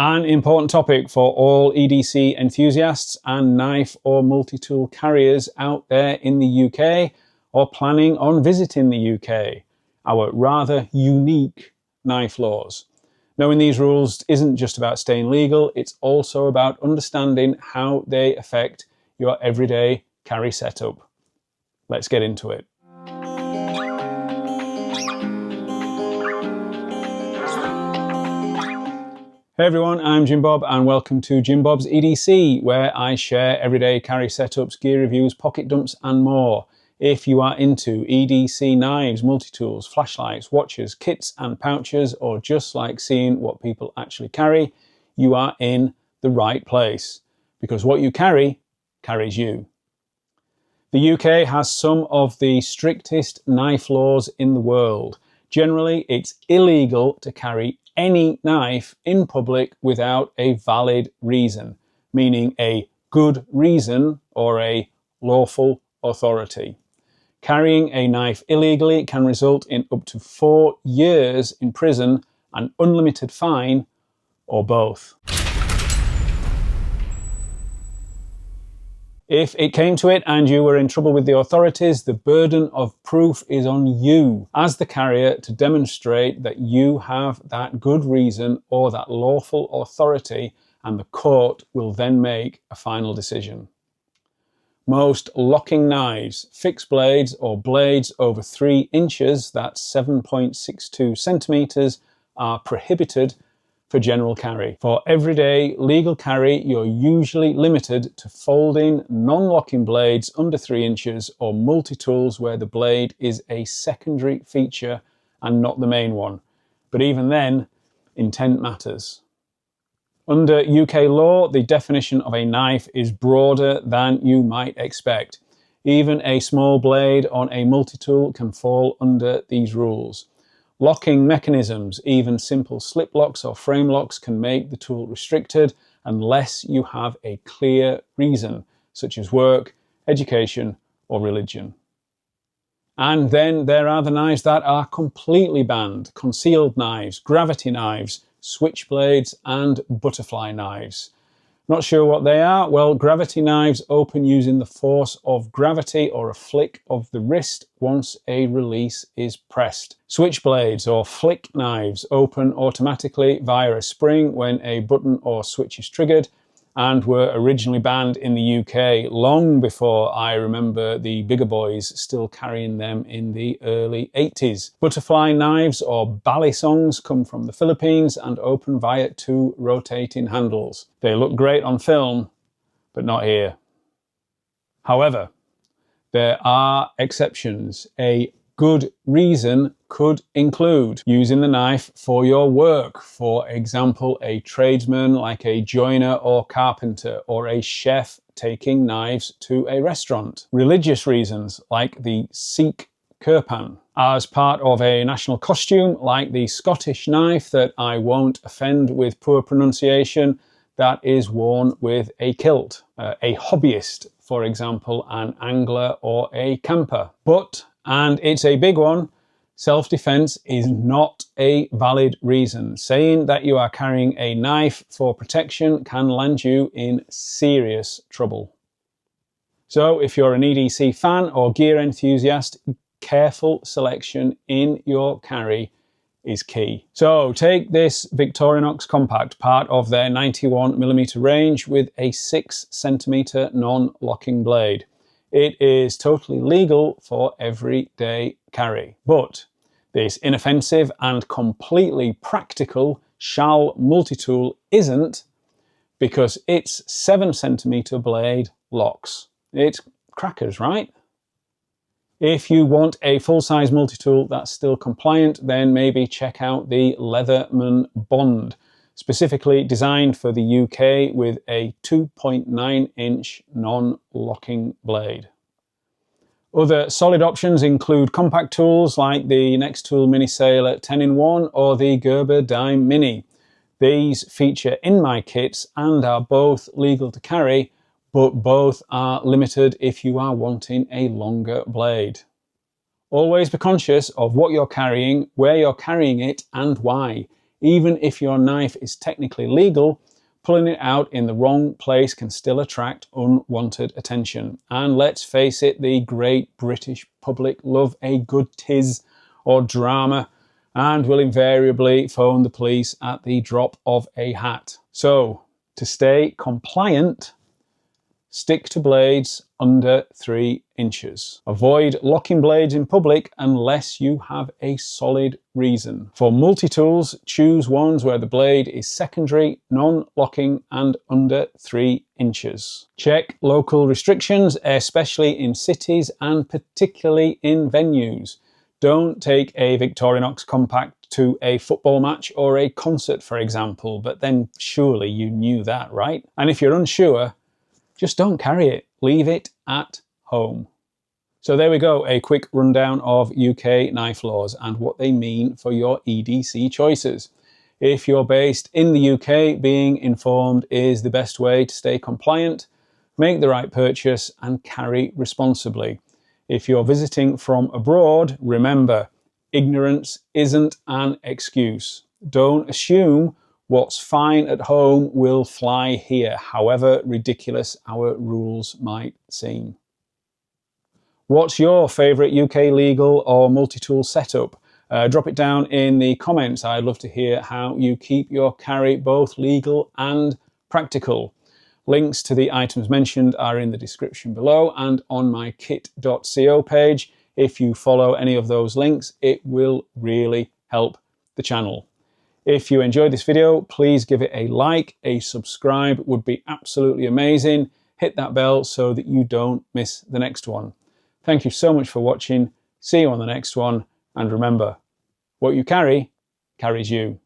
An important topic for all EDC enthusiasts and knife or multi-tool carriers out there in the UK or planning on visiting the UK, our rather unique knife laws. Knowing these rules isn't just about staying legal, it's also about understanding how they affect your everyday carry setup. Let's get into it. Hey everyone, I'm Jim Bob and welcome to Jim Bob's EDC, where I share everyday carry setups, gear reviews, pocket dumps and more. If you are into EDC knives, multi-tools, flashlights, watches, kits and pouches, or just like seeing what people actually carry, you are in the right place. Because what you carry, carries you. The UK has some of the strictest knife laws in the world. Generally, it's illegal to carry any knife in public without a valid reason, meaning a good reason or a lawful authority. Carrying a knife illegally can result in up to 4 years in prison, an unlimited fine, or both. If it came to it and you were in trouble with the authorities, the burden of proof is on you as the carrier to demonstrate that you have that good reason or that lawful authority, and the court will then make a final decision. Most locking knives, fixed blades or blades over 3 inches, that's 7.62 centimeters, are prohibited for general carry. For everyday legal carry, you're usually limited to folding non-locking blades under 3 inches or multi-tools where the blade is a secondary feature and not the main one. But even then, intent matters. Under UK law, the definition of a knife is broader than you might expect. Even a small blade on a multi-tool can fall under these rules. Locking mechanisms, even simple slip locks or frame locks, can make the tool restricted unless you have a clear reason, such as work, education, or religion. And then there are the knives that are completely banned: concealed knives, gravity knives, switchblades, and butterfly knives. Not sure what they are? Well, gravity knives open using the force of gravity or a flick of the wrist once a release is pressed. Switchblades or flick knives open automatically via a spring when a button or switch is triggered, and were originally banned in the UK long before I remember the bigger boys still carrying them in the early 80s. Butterfly knives or balisongs come from the Philippines and open via 2 rotating handles. They look great on film, but not here. However, there are exceptions. A good reason could include using the knife for your work. For example, a tradesman like a joiner or carpenter, or a chef taking knives to a restaurant. Religious reasons like the Sikh kirpan. As part of a national costume like the Scottish knife that I won't offend with poor pronunciation, that is worn with a kilt. A hobbyist, for example, an angler or a camper. But, and it's a big one, self-defense is not a valid reason. Saying that you are carrying a knife for protection can land you in serious trouble. So if you're an EDC fan or gear enthusiast, careful selection in your carry is key. So take this Victorinox compact, part of their 91mm range, with a 6cm non-locking blade. It is totally legal for everyday carry. But this inoffensive and completely practical Schall multi-tool isn't, because its 7cm blade locks. It's crackers, right? If you want a full-size multi-tool that's still compliant, then maybe check out the Leatherman Bond, specifically designed for the UK with a 2.9-inch non-locking blade. Other solid options include compact tools like the Nextool Mini Sailor 10-in-1 or the Gerber Dime Mini. These feature in my kits and are both legal to carry, but both are limited if you are wanting a longer blade. Always be conscious of what you're carrying, where you're carrying it, and why. Even if your knife is technically legal, pulling it out in the wrong place can still attract unwanted attention. And let's face it, the great British public love a good tiz or drama and will invariably phone the police at the drop of a hat. So, to stay compliant, stick to blades under 3 inches. Avoid locking blades in public unless you have a solid reason. For multi-tools, choose ones where the blade is secondary, non-locking and under 3 inches. Check local restrictions, especially in cities and particularly in venues. Don't take a Victorinox compact to a football match or a concert, for example, but then surely you knew that, right? And if you're unsure, just don't carry it. Leave it at home. So there we go, a quick rundown of UK knife laws and what they mean for your EDC choices. If you're based in the UK, being informed is the best way to stay compliant, make the right purchase and carry responsibly. If you're visiting from abroad, remember, ignorance isn't an excuse. Don't assume what's fine at home will fly here, however ridiculous our rules might seem. What's your favourite UK legal or multi-tool setup? Drop it down in the comments. I'd love to hear how you keep your carry both legal and practical. Links to the items mentioned are in the description below and on my kit.co page. If you follow any of those links, it will really help the channel. If you enjoyed this video, please give it a like, a subscribe would be absolutely amazing. Hit that bell so that you don't miss the next one. Thank you so much for watching. See you on the next one. And remember, what you carry carries you.